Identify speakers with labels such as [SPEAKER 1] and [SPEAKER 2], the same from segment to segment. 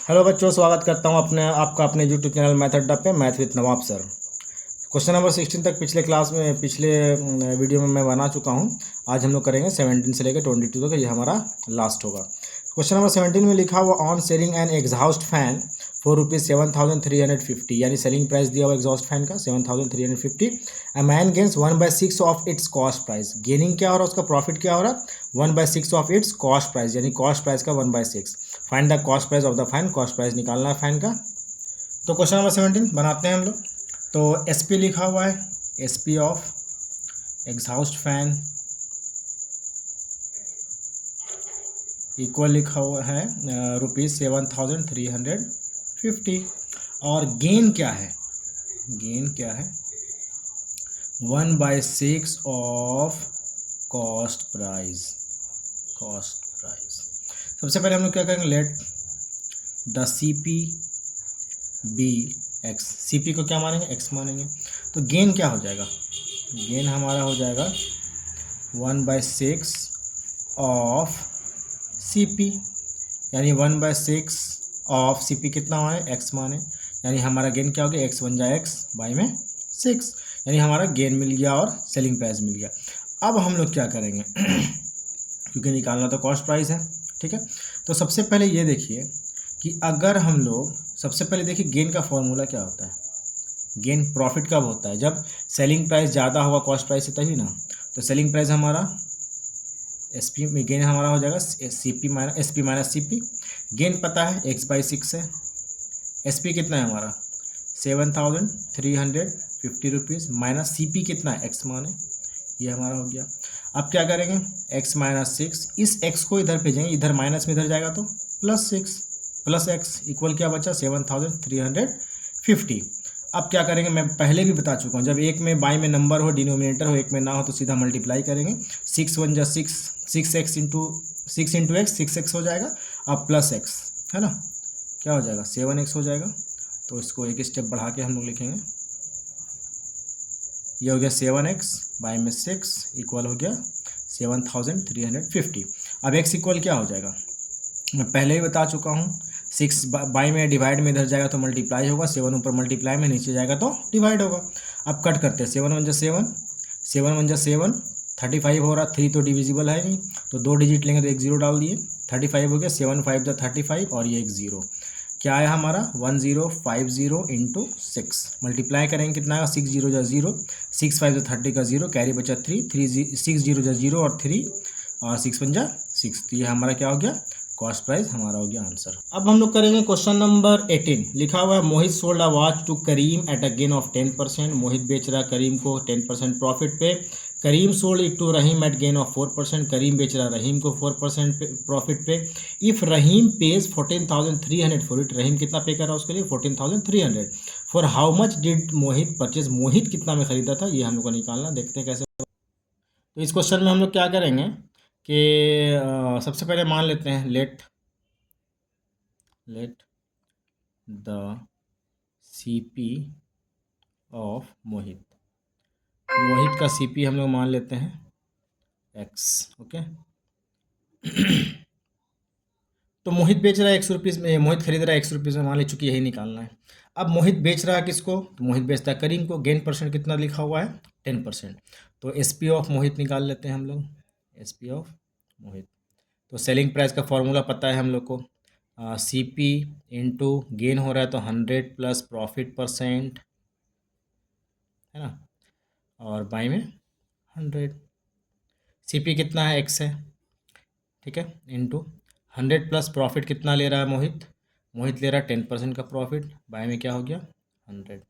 [SPEAKER 1] Hello बच्चों, स्वागत करता हूं आपका अपने यूट्यूब चैनल मैथड डब पे math with Nawab sir. Question number 16 तक पिछले वीडियो में मैं बना चुका हूं। आज हम लोग करेंगे 17 से लेकर 22 तक, ये हमारा लास्ट होगा। क्वेश्चन नंबर 17 में लिखा हुआ on selling N exhaust fan for ₹7,350, यानी सेलिंग प्राइस दिया हुआ एग्जॉस्ट फैन का 7,350। A man gains 1/6 of its cost price. Gaining क्या हो रहा है, उसका प्रॉफिट क्या हो रहा है 1/6 ऑफ इट्स कॉस्ट प्राइस, यानी कॉस्ट प्राइस का 1/6। Find the cost price of the fan, cost price निकालना है फैन का। तो क्वेश्चन नंबर 17 बनाते हैं हम लोग। तो एस पी लिखा हुआ है, S P of exhaust fan equal लिखा हुआ है ₹7,350। और गेन क्या है, गेन क्या है 1/6 of cost price, cost price. सबसे पहले हम लोग क्या करेंगे, let the C P be x. C P को क्या मानेंगे, एक्स मानेंगे। तो गेन क्या हो जाएगा, गेन हमारा हो जाएगा 1/6 ऑफ सी पी, यानी 1/6 ऑफ सी पी कितना माने, एक्स माने, यानी हमारा गेन क्या हो गया, एक्स बन जाए एक्स बाई में 6, यानी हमारा गेन मिल गया और सेलिंग प्राइस मिल गया। अब हम लोग क्या करेंगे क्योंकि निकालना तो कॉस्ट प्राइस है, ठीक है। तो सबसे पहले ये देखिए कि अगर हम लोग सबसे पहले देखिए गेन का फॉर्मूला क्या होता है। गेन प्रॉफिट कब होता है, जब सेलिंग प्राइस ज़्यादा होगा कॉस्ट प्राइस से, तभी ना। तो सेलिंग प्राइस हमारा एस पी में गेन हमारा हो जाएगा C P minus S P minus C P. Gain पता है x/6 है, एस पी कितना है हमारा 7,350 माइनस सी पी कितना है एक्स माने, ये हमारा हो गया। अब क्या करेंगे, x-6, इस x को इधर भेजेंगे, इधर माइनस में इधर जाएगा तो +6 प्लस एक्स इक्वल क्या बचा 7,350। अब क्या करेंगे, मैं पहले भी बता चुका हूँ, जब एक में बाई में नंबर हो, डिनोमिनेटर हो, एक में ना हो, तो सीधा मल्टीप्लाई करेंगे। 6 1 जा 6, 6x into 6 into x 6x हो जाएगा। अब प्लस एक्स है ना, क्या हो जाएगा 7x हो जाएगा। तो इसको एक स्टेप बढ़ा के हम लोग लिखेंगे, ये हो गया 7x बाई में 6 इक्वल हो गया 7,350। अब x इक्वल क्या हो जाएगा, मैं पहले ही बता चुका हूँ, 6 बाई में डिवाइड में इधर जाएगा तो मल्टीप्लाई होगा, 7 ऊपर मल्टीप्लाई में नीचे जाएगा तो डिवाइड होगा। अब कट करते हैं, 7 1 जा 7, 7 1 जा 7, 35 हो रहा, 3 तो डिविजिबल है नहीं, तो 2 डिजिट लेंगे तो एक 0 डाल दिए, 35 हो गया, 7 5 जा 35 और ये एक 0, क्या आया हमारा 1050 इंटू 6। मल्टीप्लाई करेंगे कितना आएगा 6 0 जा 0, 6 5 जा 30 का 0, कैरी बचा 3 6 0 जा 0 और 3 और 6 1 जा 6। तो ये हमारा क्या हो गया, कॉस्ट प्राइस हमारा हो गया आंसर। अब हम लोग करेंगे क्वेश्चन नंबर 18। लिखा हुआ है Mohit sold a watch to Karim at a gain of 10%। Mohit बेच रहा करीम को 10% प्रॉफिट पे। Karim sold it to Rahim at gain of 4%। Karim बेच रहा रहीम को 4% प्रॉफिट पे। If Rahim pays 14,300 for it, Rahim कितना पे कर रहा है उसके लिए 14,300। For how much did Mohit purchase, Mohit कितना में खरीदा था, ये हम लोग को निकालना, देखते हैं कैसे। तो इस क्वेश्चन में हम लोग क्या करेंगे कि सबसे पहले मान लेते हैं let the C P of Mohit. Mohit का सी पी हम लोग मान लेते हैं एक्स, ओके। तो मोहित बेच रहा है 100 रुपीज़ में, मोहित खरीद रहा है 100 रुपीज़ में, मान ली, चूंकि यही निकालना है। अब मोहित बेच रहा है किसको, तो मोहित बेचता है करीम को। गेन परसेंट कितना लिखा हुआ है 10%। तो एस पी ऑफ मोहित निकाल लेते हैं हम लोग, एस पी ऑफ मोहित। तो सेलिंग प्राइस का फॉर्मूला पता है हम लोग को, सी पी इंटू गेन हो रहा है तो 100 प्लस प्रॉफिट परसेंट, है ना, और बाई में 100। सी पी कितना है एक्स है, ठीक है, इंटू 100 प्लस प्रॉफिट कितना ले रहा है मोहित, मोहित ले रहा है 10% का प्रॉफिट, बाय में क्या हो गया 100,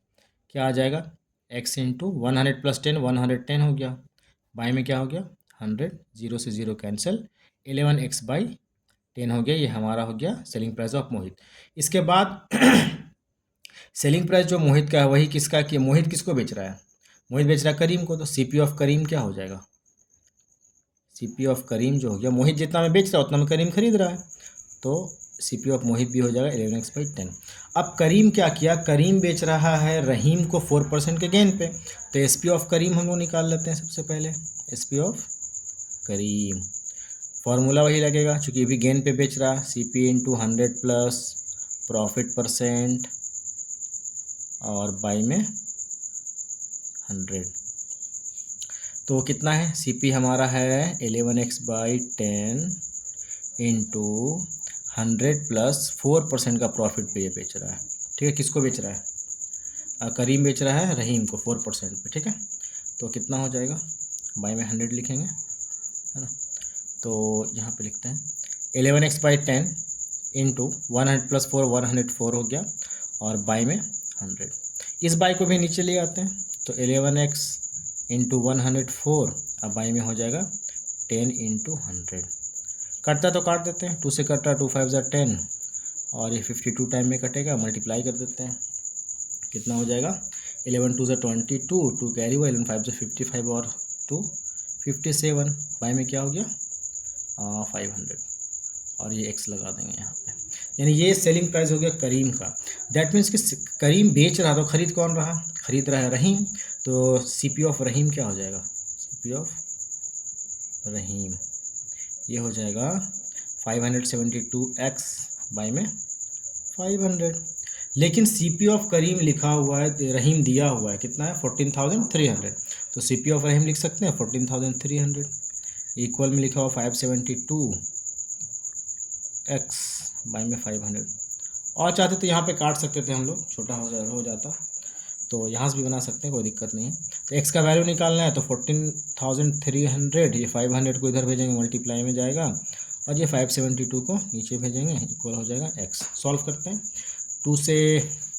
[SPEAKER 1] क्या आ जाएगा एक्स इंटू 100 प्लस 10 110 हो गया, बाय में क्या हो गया 100, 0 से 0 कैंसिल, 11x/10 हो गया। ये हमारा हो गया सेलिंग प्राइस ऑफ मोहित। इसके बाद सेलिंग प्राइस जो मोहित का है वही किसका, कि मोहित किसको बेच रहा है, मोहित बेच रहा है करीम को, तो सी पी ऑफ करीम क्या हो जाएगा, सी पी ऑफ करीम जो हो गया, मोहित जितना में बेच रहा है उतना में करीम खरीद रहा है, तो सी पी ऑफ मोहित भी हो जाएगा 11x/10। अब करीम क्या किया, करीम बेच रहा है रहीम को 4% के गेन पे, तो एस पी ऑफ करीम हम लोग निकाल लेते हैं सबसे पहले। S P of Karim formula वही लगेगा, चूँकि ये भी गेन पे बेच रहा है, C P into 100 plus profit percent और बाई में 100। तो कितना है, CP हमारा है 11x/10 इंटू 100 प्लस 4% का प्रॉफिट पे ये बेच रहा है। ठीक है, किसको बेच रहा है? करीम बेच रहा है रहीम को 4% पे। ठीक है, तो कितना हो जाएगा, बाई में 100 लिखेंगे, है ना। तो यहाँ पे लिखते हैं 11x/10 इंटू 100 प्लस 4, 104 हो गया, और बाई में 100। इस बाई को भी नीचे ले आते हैं, तो 11x इंटू 104, अब बाई में हो जाएगा 10 इंटू 100। कटता तो काट देते हैं, 2 से कटा, 2 5 = 10, और ये 52 टाइम में कटेगा, मल्टीप्लाई कर देते हैं, कितना हो जाएगा 11 2 = 22, 2 कैरी हुआ, 11 5 = 55 और 2 57, बाई में क्या हो गया 500, और ये x लगा देंगे यहाँ पे। यानी ये सेलिंग प्राइस हो गया करीम का। दैट मीन्स कि करीम बेच रहा, तो खरीद कौन रहा, खरीद रहा है रहीम, तो CP ऑफ रहीम क्या हो जाएगा, CP ऑफ रहीम ये हो जाएगा 572x बाई में 500। लेकिन CP ऑफ करीम लिखा हुआ है, रहीम दिया हुआ है कितना है 14,300, तो CP ऑफ रहीम लिख सकते हैं 14,300, इक्वल में लिखा हुआ 572x बाई में 500। और चाहते तो यहाँ पे काट सकते थे हम लोग, छोटा हो जाता, तो यहाँ से भी बना सकते हैं, कोई दिक्कत नहीं है। तो x का वैल्यू निकालना है, तो 14,300, ये 500 को इधर भेजेंगे, मल्टीप्लाई में जाएगा, और ये 572 को नीचे भेजेंगे, इक्वल हो जाएगा x। सॉल्व करते हैं, 2 से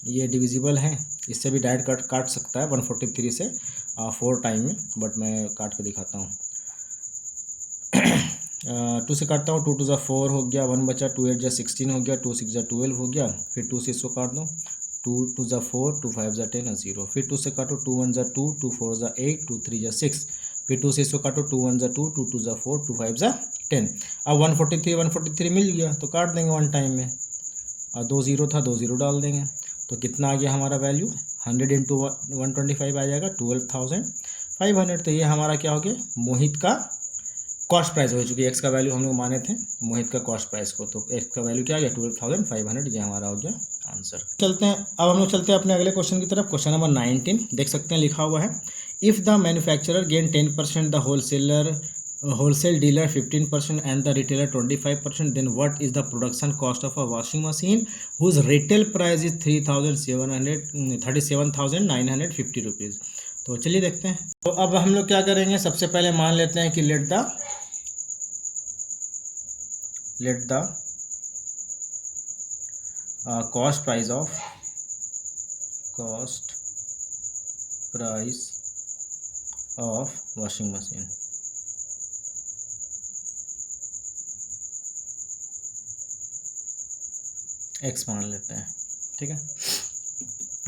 [SPEAKER 1] ये डिविजिबल है, इससे भी डायरेक्ट काट सकता है 143 से 4 टाइम में, बट मैं काट के दिखाता हूँ। 2 से काटता हूँ, 2 2 = 4 हो गया, 1 बचा, 2 8 = 16 हो गया, 2 6 = 12 हो गया, फिर 2 से इसको काट दो, 2 2 = 4, 2 5 = 10 और 0, फिर 2 से काटो, 2 1 = 2, 2 4 = 8, 2 3 = 6, फिर 2 से इसको काटो, 2 1 = 2, 2 2 = 4, 2 5 = 10। अब 143 मिल गया, तो काट देंगे 1 टाइम में, और 2 0 था, 2 0 डाल देंगे, तो कितना आ गया हमारा वैल्यू 100 इंटू 125 आ जाएगा 12,500। तो ये हमारा क्या हो गया, मोहित का कॉस्ट प्राइस हो चुकी है। x का वैल्यू हम लोग माने थे मोहित का कॉस्ट प्राइस को, तो x का वैल्यू क्या आ गया 12,500, ये हमारा हो गया आंसर। चलते हैं, अब हम लोग चलते हैं अपने अगले क्वेश्चन की तरफ। क्वेश्चन नंबर 19 देख सकते हैं, लिखा हुआ है if the manufacturer gain 10%, the wholesale dealer 15% and the retailer 25%, then what is the production cost of a washing machine whose retail price is 37,950 rupees. तो चलिए देखते हैं। तो अब हम लोग क्या करेंगे, सबसे पहले मान लेते हैं कि let the cost price of washing machine x मान लेते हैं। ठीक है,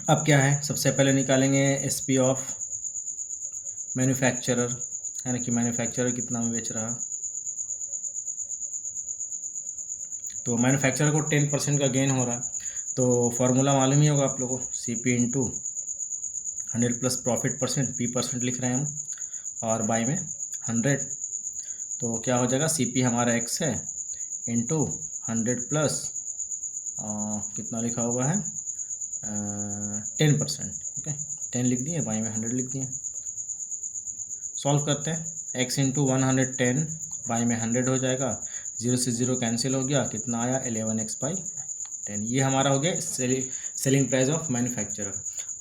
[SPEAKER 1] अब क्या है, सबसे पहले निकालेंगे SP ऑफ मैन्युफैक्चरर, है ना, कि मैन्युफैक्चरर कितना में बेच रहा। तो मैन्युफैक्चरर को 10% का गेन हो रहा है, तो फॉर्मूला मालूम ही होगा आप लोगों को, CP into 100 plus profit percent, P% लिख रहे हैं हम, और बाई में 100, तो क्या हो जाएगा, CP हमारा x है इंटू 100 प्लस कितना लिखा हुआ है 10%। ओके, 10 लिख दिए, बाई में 100 लिख दिए। सॉल्व करते हैं, x इंटू 110 बाई में 100 हो जाएगा, 0 से 0 कैंसिल हो गया, कितना आया 11x/10। ये हमारा हो गया सेलिंग प्राइस ऑफ मैन्युफैक्चरर।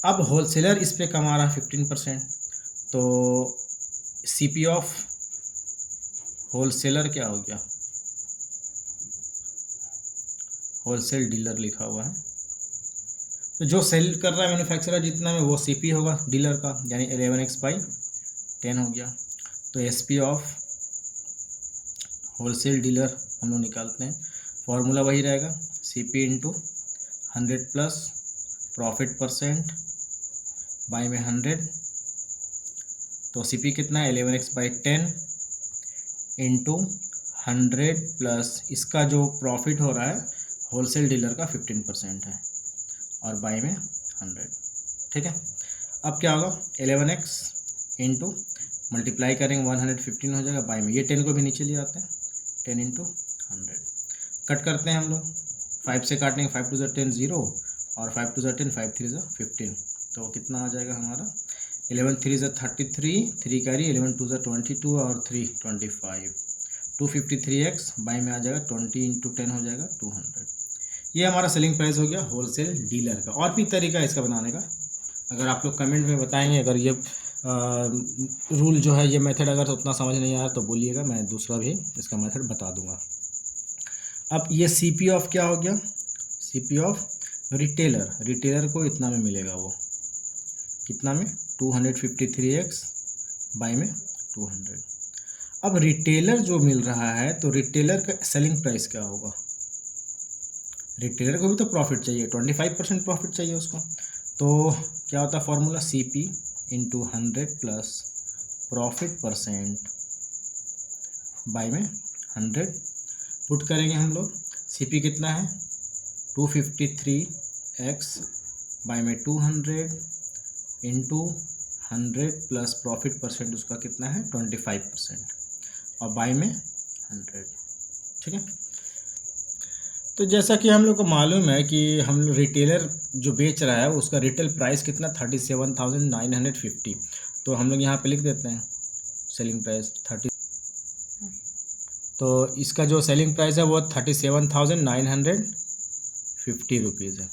[SPEAKER 1] अब होलसेलर इस पे कमा रहा 15%, तो CP ऑफ होलसेलर क्या हो गया, होलसेल डीलर लिखा हुआ है, तो जो सेल कर रहा है मैन्युफैक्चरर जितना में वो CP होगा डीलर का, यानी 11x/10 हो गया। तो SP ऑफ होलसेल डीलर हम लोग निकालते हैं, फॉर्मूला वही रहेगा, CP into 100 plus profit percent by में 100, तो CP कितना है 11x/10 इंटू 100 प्लस इसका जो प्रॉफिट हो रहा है होलसेल डीलर का 15% है, और बाई में 100। ठीक है, अब क्या होगा 11x इंटू मल्टीप्लाई करेंगे 115 हो जाएगा, बाई में ये 10 को भी नीचे ले आते हैं, 10 इंटू 100, कट करते हैं हम लोग, 5 से काटेंगे, 5 टू ज़ 10 0 और 5 टू ज़ 10 5 3 ज़ 15, तो कितना आ जाएगा हमारा 11 3 ज़ 33, 3 कैरी 11 2 ज़ 22 और 3 25, 253x बाई में आ जाएगा 20 इंटू 10 हो जाएगा 200। ये हमारा सेलिंग प्राइस हो गया होलसेल डीलर का। और भी तरीका है इसका बनाने का, अगर आप लोग कमेंट में बताएंगे, अगर ये रूल जो है, ये मेथड अगर उतना समझ नहीं आया तो बोलिएगा, मैं दूसरा भी इसका मेथड बता दूंगा। अब ये सीपी ऑफ क्या हो गया, सीपी ऑफ रिटेलर, रिटेलर को इतना में मिलेगा, वो कितना में 253x बाई में 200। अब रिटेलर जो मिल रहा है तो रिटेलर का सेलिंग प्राइस क्या होगा, रिटेलर को भी तो प्रॉफिट चाहिए, 25% प्रॉफिट चाहिए उसको, तो क्या होता है formula, C P into 100 plus profit percent by में 100 पुट करेंगे हम लोग। सी पी कितना है 253x बाई में 200 इंटू 100 प्लस प्रॉफिट परसेंट उसका कितना है 25% और बाई में 100, ठीक है। तो जैसा कि हम लोग को मालूम है कि हम रिटेलर जो बेच रहा है उसका रिटेल प्राइस कितना 37,950, तो हम लोग यहाँ पे लिख देते हैं सेलिंग प्राइस 30, तो इसका जो सेलिंग प्राइस है वो 37,950 रुपीज़ है।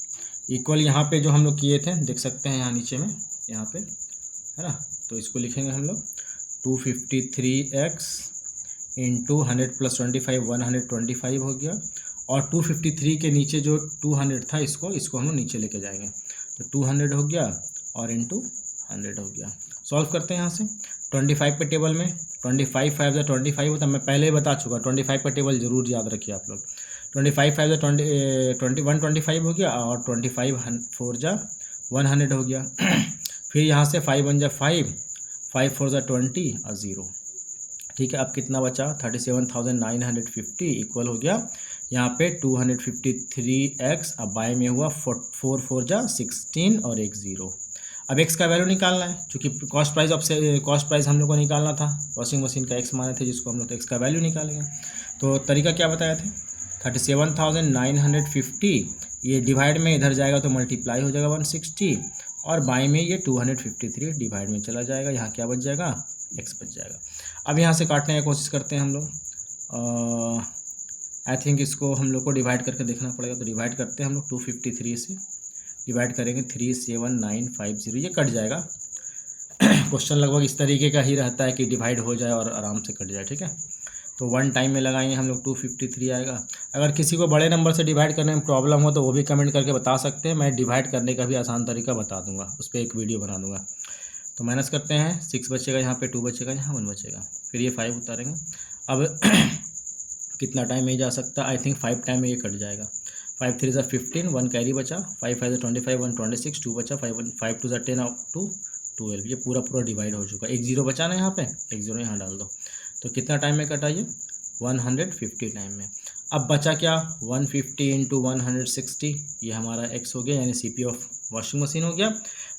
[SPEAKER 1] इक्वल यहाँ पे जो हम लोग किए थे देख सकते हैं यहाँ नीचे में, यहाँ पे है ना, तो इसको लिखेंगे हम लोग 253x इंटू 100 प्लस 25 125 हो गया, और 253 के नीचे जो 200 था इसको हम लोग नीचे लेके जाएंगे, तो 200 हो गया और इंटू 100 हो गया। सॉल्व करते हैं यहाँ से 25 पे टेबल में 25 5 ज़ा 25 होता है, मैं पहले ही बता चुका, 25 का टेबल ज़रूर याद रखिए आप लोग। 25 5 ज़ा 125 हो गया और 25 4 ज़ा 100 हो गया। फिर यहाँ से 5 1 ज़ा 5 5 4 ज़ा 20 और 0, ठीक है। अब कितना बचा 37,950 इक्वल हो गया यहाँ पे 253x, अब बाय में हुआ 4 4 जा 16 और एक 0। अब x का वैल्यू निकालना है, क्योंकि कॉस्ट प्राइस हम लोग को निकालना था, वॉशिंग मशीन का x माने थे जिसको हम लोग x का वैल्यू निकालेंगे। तो तरीका क्या बताया थे 37,950, ये डिवाइड में इधर जाएगा तो मल्टीप्लाई हो जाएगा 160, और बाई में ये 253 डिवाइड में चला जाएगा, यहाँ क्या बच जाएगा x बच जाएगा। अब यहाँ से काटने की कोशिश करते हैं हम लोग, आई थिंक इसको हम लोग को डिवाइड करके देखना पड़ेगा, तो डिवाइड करते हैं हम लोग 253 से डिवाइड करेंगे 37950, ये कट जाएगा। क्वेश्चन लगभग इस तरीके का ही रहता है कि डिवाइड हो जाए और आराम से कट जाए, ठीक है। तो 1 टाइम में लगाएंगे हम लोग 253 आएगा। अगर किसी को बड़े नंबर से डिवाइड करने में प्रॉब्लम हो तो वो भी कमेंट करके बता सकते हैं, मैं डिवाइड करने का भी आसान तरीका बता दूंगा, उस पर एक वीडियो बना दूंगा। तो माइनस करते हैं 6 बचेगा यहाँ पे, 2 बचेगा यहाँ, 1 बचेगा, फिर ये 5 उतारेंगे। अब कितना टाइम में जा सकता है, आई थिंक 5 टाइम में ये कट जाएगा। 5 3 ज़ा 15, 1 कैरी बचा, 5 5 ज़ा 25 1 26, 2 बचा, 5 2 ज़ा 10 और 2 12, ये पूरा डिवाइड हो चुका है। एक 0 बचा ना यहाँ पे, एक 0 यहाँ डाल दो, तो कितना टाइम में कटा ये 150 टाइम में। अब बचा क्या 150 इंटू 160, ये हमारा x हो गया, यानी CP ऑफ वॉशिंग मशीन हो गया।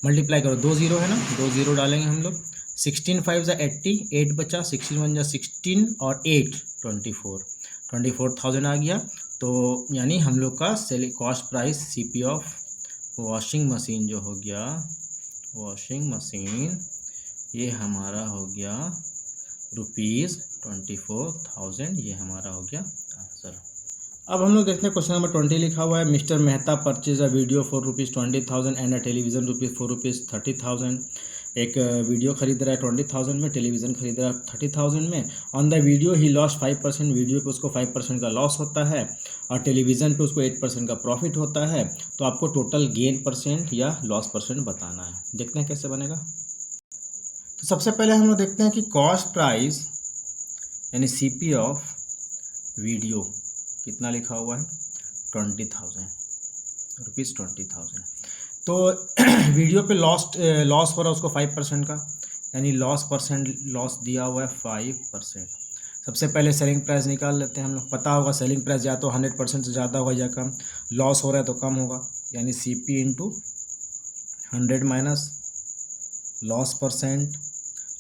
[SPEAKER 1] मल्टीप्लाई करो, 2 0 है ना, 2 0 डालेंगे हम लोग, 16 5 ज़ा 80, 8 बचा, 16 1 ज़ा 16 और 8 24,000 आ गया। तो यानी हम लोग का selling cost price CP of washing machine जो हो गया, वॉशिंग मशीन ये हमारा हो गया ₹24,000, ये हमारा हो गया आंसर। अब हम लोग देखते हैं क्वेश्चन नंबर 20 लिखा हुआ है, mister Mehta purchase a video for ₹20,000 and a television for ₹30,000। एक वीडियो खरीद रहा है 20,000 में, टेलीविज़न खरीद रहा है 30,000 में। On the video he loss 5%, video पे उसको 5% का लॉस होता है और टेलीविज़न पे उसको 8% का प्रॉफिट होता है। तो आपको टोटल गेन परसेंट या लॉस परसेंट बताना है। देखते हैं कैसे बनेगा। तो सबसे पहले हम लोग देखते हैं कि कॉस्ट प्राइस यानी CP ऑफ वीडियो कितना लिखा हुआ है 20,000 रुपीज़ 20,000। तो वीडियो पे लॉस हो रहा है उसको 5% का, यानी लॉस दिया हुआ है 5%। सबसे पहले सेलिंग प्राइस निकाल लेते हैं हम लोग। पता होगा सेलिंग प्राइस या तो 100% से ज़्यादा होगा या कम, लॉस हो रहा है तो कम होगा, यानी CP into 100 minus loss percent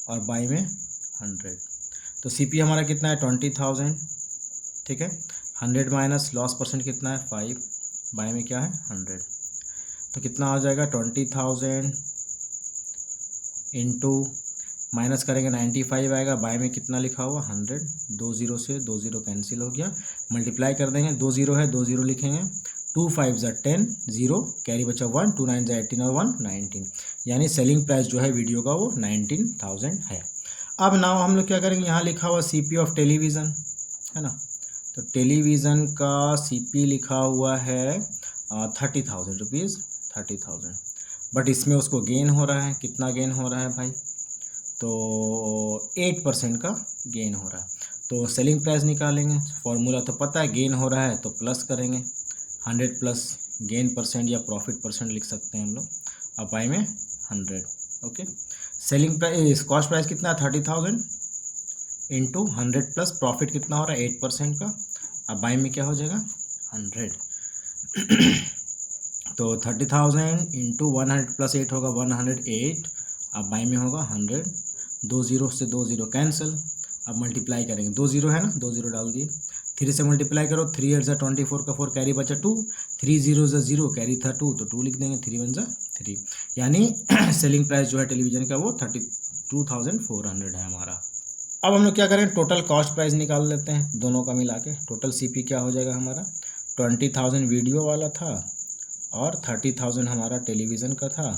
[SPEAKER 1] और बाई में 100। तो CP हमारा कितना है 20,000, ठीक है। 100 माइनस लॉस परसेंट कितना है 5, बाय में क्या है 100, तो कितना आ जाएगा 20,000 इंटू माइनस करेंगे 95 आएगा, बाय में कितना लिखा हुआ 100, 2 0 से 2 0 कैंसिल हो गया, मल्टीप्लाई कर देंगे, 2 0 है 2 0 लिखेंगे, 2 5 ज़ा 10, 0 कैरी बचा 1, 2 9 ज़ा 18 और 1 19, यानी सेलिंग प्राइस जो है वीडियो का वो 19,000 है। अब नाउ हम लोग क्या करेंगे, यहाँ लिखा हुआ सीपी ऑफ टेलीविज़न है ना, तो टेलीविज़न का सीपी लिखा हुआ है 30,000 रुपीज़, 30,000, बट इसमें उसको गेन हो रहा है, कितना गेन हो रहा है भाई, तो 8% का गेन हो रहा है। तो सेलिंग प्राइस निकालेंगे, फॉर्मूला तो पता है, गेन हो रहा है तो प्लस करेंगे, 100 प्लस गेन परसेंट या प्रॉफिट परसेंट लिख सकते हैं हम लोग, अब बाय में 100, okay. Selling price cost price कितना है 30,000 इंटू 100 प्लस प्रॉफिट कितना हो रहा है 8% का, अब बाय में क्या हो जाएगा 100 तो 30,000 इंटू 100 प्लस 8 होगा 108, अब बाय में होगा 100, 2 0 से 2 0 कैंसिल, अब मल्टीप्लाई करेंगे, 2 0 है ना, 2 0 डाल दिए, 3 से मल्टीप्लाई करो, 3 8 ज़ा 24 का 4 कैरी बचा 2, 3 0 ज़ा 0 कैरी था 2 तो 2 लिख देंगे, 3 1 ज़ा 3, यानी सेलिंग प्राइस जो है टेलीविज़न का वो 32,400 है हमारा। अब हम लोग क्या करें, टोटल कॉस्ट प्राइस निकाल लेते हैं दोनों का मिला के, टोटल सीपी क्या हो जाएगा हमारा, 20,000 वीडियो वाला था और 30,000 हमारा टेलीविज़न का था,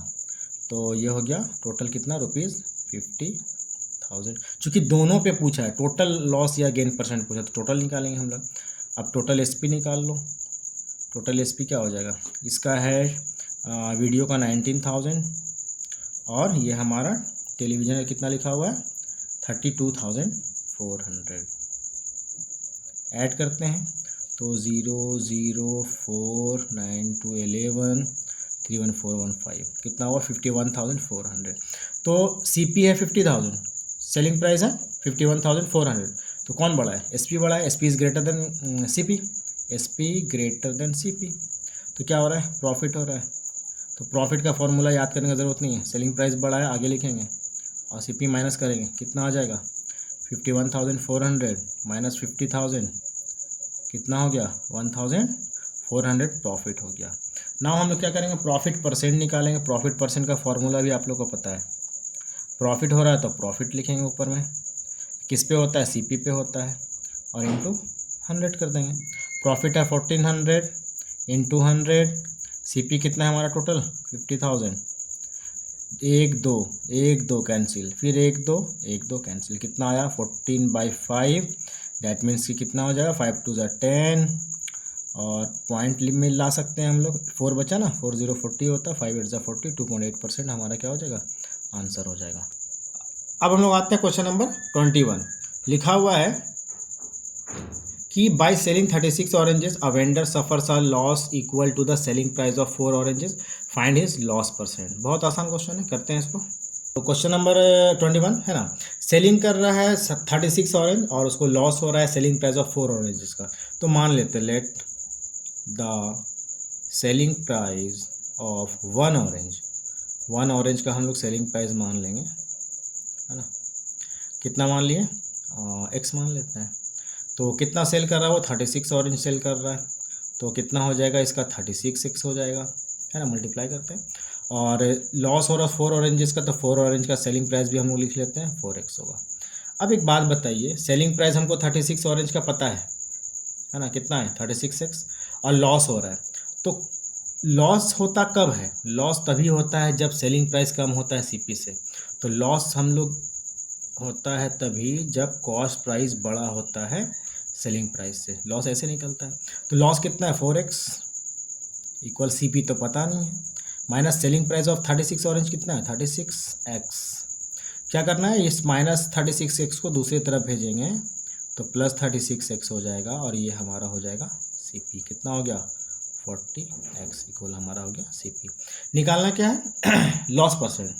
[SPEAKER 1] तो ये हो गया टोटल कितना रुपीज़ 50,000। चूँकि दोनों पे पूछा है, टोटल लॉस या गेन परसेंट पूछा, तो टोटल निकालेंगे हम लोग। अब टोटल एसपी निकाल लो, टोटल एसपी क्या हो जाएगा, इसका है वीडियो का 19,000 और ये हमारा टेलीविज़न का कितना लिखा हुआ है 32,400। ऐड करते हैं तो 0 0 4 9 2 11 31415 कितना हुआ 51,400। तो सीपी है 50,000, सेलिंग प्राइस है 51,400, तो कौन बड़ा है, एसपी बड़ा है, SP is greater than CP, SP greater than CP, तो क्या हो रहा है प्रॉफिट हो रहा है। तो प्रॉफिट का फॉर्मूला याद करने की ज़रूरत नहीं है, सेलिंग प्राइस बड़ा है आगे लिखेंगे और सीपी माइनस करेंगे, कितना आ जाएगा 51,400 माइनस 50,000 कितना हो गया 1,400 प्रॉफिट हो गया। नाउ हम लोग क्या करेंगे, प्रॉफिट परसेंट निकालेंगे। प्रॉफिट परसेंट का फॉर्मूला भी आप लोग को पता है, प्रॉफिट हो रहा है तो प्रॉफिट लिखेंगे ऊपर में, किस पे होता है सीपी पे होता है, और इंटू 100 कर देंगे। प्रॉफिट है 1,400 इंटू 100, सीपी कितना है हमारा टोटल 50,000, 1 2 कैंसिल, फिर 1 2 कैंसिल, कितना आया 14/5, दैट मीन्स कि कितना हो जाएगा 5 2 ज़ा 10, और पॉइंट में ला सकते हैं हम लोग, 4 बचा ना, 4 0 40 होता है, 5 8 ज़ा 40, 2.8% हमारा क्या हो जाएगा आंसर हो जाएगा। अब हम लोग आते हैं क्वेश्चन नंबर 21, लिखा हुआ है कि by selling 36 oranges a vendor suffers a loss equal to the selling price of 4 oranges, find his loss percent. बहुत आसान क्वेश्चन है, करते हैं इसको। तो क्वेश्चन नंबर 21 है ना, सेलिंग कर रहा है 36 ऑरेंज और उसको लॉस हो रहा है सेलिंग प्राइस ऑफ 4 ऑरेंजेस का। तो मान लेते हैं let the selling price of 1 orange का हम लोग सेलिंग प्राइस मान लेंगे, है ना, कितना मान लिए एक्स मान लेते हैं। तो कितना सेल कर रहा है वो 36 ऑरेंज सेल कर रहा है, तो कितना हो जाएगा इसका 36x हो जाएगा, है ना, मल्टीप्लाई करते हैं। और लॉस हो रहा है 4 ऑरेंजेस का, तो 4 ऑरेंज का सेलिंग प्राइस भी हम लोग लिख लेते हैं 4x होगा। अब एक बात बताइए, सेलिंग प्राइस हमको 36 ऑरेंज का पता है ना, कितना है 36x, और लॉस हो रहा है, तो लॉस होता कब है, लॉस तभी होता है जब सेलिंग प्राइस कम होता है सीपी से। तो लॉस हम लोग होता है तभी जब कॉस्ट प्राइस बड़ा होता है सेलिंग प्राइस से, लॉस ऐसे निकलता है। तो लॉस कितना है 4x इक्वल सीपी तो पता नहीं है, minus selling price of 36 orange कितना है 36x। क्या करना है, इस माइनस 36x को दूसरी तरफ भेजेंगे तो प्लस 36x हो जाएगा, और ये हमारा हो जाएगा सीपी, कितना हो गया 40x इक्वल हमारा हो गया सीपी। निकालना क्या है लॉस परसेंट,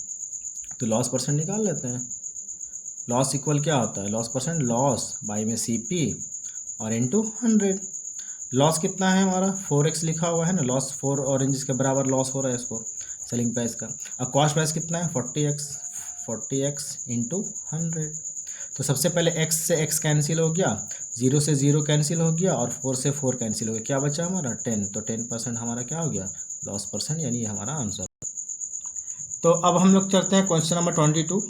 [SPEAKER 1] तो लॉस परसेंट निकाल लेते हैं। लॉस इक्वल क्या होता है, लॉस परसेंट, लॉस बाई में सीपी और इंटू 100। लॉस कितना है हमारा 4x लिखा हुआ है ना, लॉस 4 ऑरेंजेस के बराबर लॉस हो रहा है इसको सेलिंग प्राइस का। अब कॉस्ट प्राइस कितना है 40x इंटू 100। तो सबसे पहले x से x कैंसिल हो गया, 0 से 0 कैंसिल हो गया और 4 से 4 कैंसिल हो गया, क्या बचा हमारा 10। तो 10% हमारा क्या हो गया, लॉस परसेंट, यानी ये हमारा आंसर। तो अब हम लोग चलते हैं क्वेश्चन नंबर 22।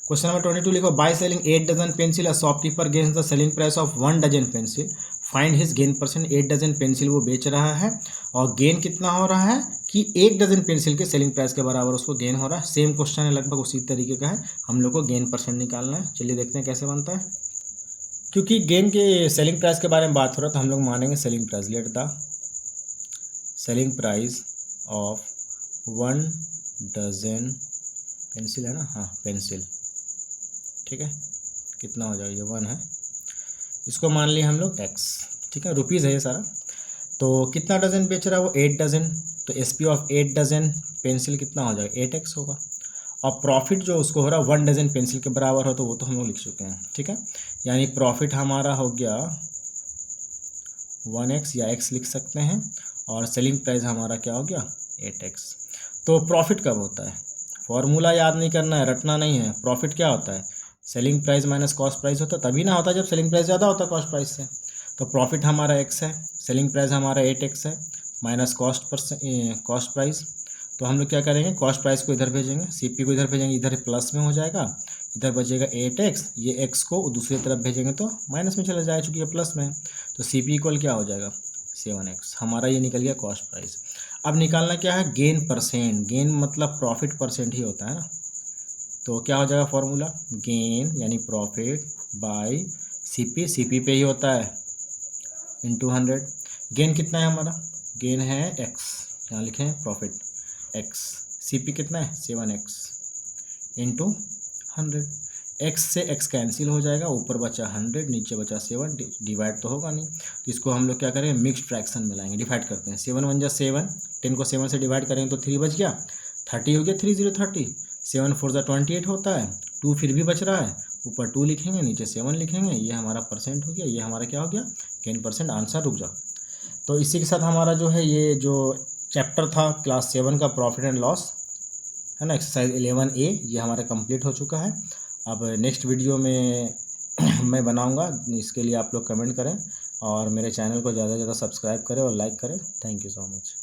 [SPEAKER 1] क्वेश्चन नंबर 22 लिखो, by selling 8 dozen pencil a shopkeeper gains the selling price of 1 dozen pencil, find his gain percent. 8 dozen pencil वो बेच रहा है और गेन कितना हो रहा है कि 1 डजन पेंसिल के सेलिंग प्राइस के बराबर उसको गेन हो रहा है। सेम क्वेश्चन है, लगभग उसी तरीके का है, हम लोग को गेन परसेंट निकालना है। चलिए देखते हैं कैसे बनता है। क्योंकि गेन के सेलिंग प्राइस के बारे में बात हो रहा है तो हम लोग मानेंगे selling price, let the selling price of 1 dozen pencil है ना, हाँ पेंसिल, ठीक है, कितना हो जाएगा, ये 1 है, इसको मान लिया हम लोग x, ठीक है, रुपीज़ है ये सारा। तो कितना डजन बेच रहा है वो, 8 डजन, तो SP ऑफ 8 डजन पेंसिल कितना हो जाएगा, 8x होगा। और प्रॉफिट जो उसको हो रहा है 1 डजन पेंसिल के बराबर हो, तो वो तो हम लोग लिख चुके हैं, ठीक है, यानी प्रॉफिट हमारा हो गया 1x या x लिख सकते हैं, और सेलिंग प्राइस हमारा क्या हो गया 8x। तो प्रॉफिट कब होता है, फॉर्मूला याद नहीं करना है, रटना नहीं है। प्रॉफिट क्या होता है, selling price minus cost price होता है, तभी ना होता है जब सेलिंग प्राइस ज़्यादा होता है कॉस्ट प्राइस से। तो प्रॉफिट हमारा x है, सेलिंग प्राइस हमारा 8x है, माइनस कॉस्ट प्राइस। तो हम लोग क्या करेंगे, कॉस्ट प्राइस को इधर भेजेंगे, CP को इधर भेजेंगे, इधर प्लस में हो जाएगा, इधर बचेगा 8x, ये x को दूसरी तरफ भेजेंगे तो माइनस में चला जाएगा, चूँकि ये प्लस में है। तो CP इक्वल क्या हो जाएगा 7x, हमारा ये निकल गया कॉस्ट प्राइस। अब निकालना क्या है, गेन परसेंट। गेन मतलब प्रॉफिट परसेंट ही होता है ना, तो क्या हो जाएगा फॉर्मूला, गेन यानी प्रॉफिट बाय CP पे ही होता है, इंटू 100। गेन कितना है हमारा, गेन है x, यहाँ लिखे हैं प्रॉफिट x, CP कितना है 7x इंटू 100। x से x कैंसिल हो जाएगा, ऊपर बचा 100, नीचे बचा 7, डिवाइड तो होगा नहीं, तो इसको हम लोग क्या करेंगे, मिक्स्ड फ्रैक्शन में लाएंगे, डिवाइड करते हैं। 7 1 जा 7, 10 को 7 से डिवाइड करेंगे तो 3 बच गया, 30 हो गया, 3 0 30, 7 4 जा 28 होता है, 2 फिर भी बच रहा है, ऊपर 2 लिखेंगे, नीचे 7 लिखेंगे, ये हमारा परसेंट हो गया, ये हमारा क्या हो गया गेन परसेंट, आंसर। रुक जाओ। तो इसी के साथ हमारा जो है ये जो चैप्टर था क्लास 7 का प्रॉफिट एंड लॉस है ना, एक्सरसाइज 11A, ये हमारा कंप्लीट हो चुका है। अब नेक्स्ट वीडियो में मैं बनाऊंगा, इसके लिए आप लोग कमेंट करें और मेरे चैनल को ज़्यादा से ज़्यादा सब्सक्राइब करें और लाइक करें। Thank you so much.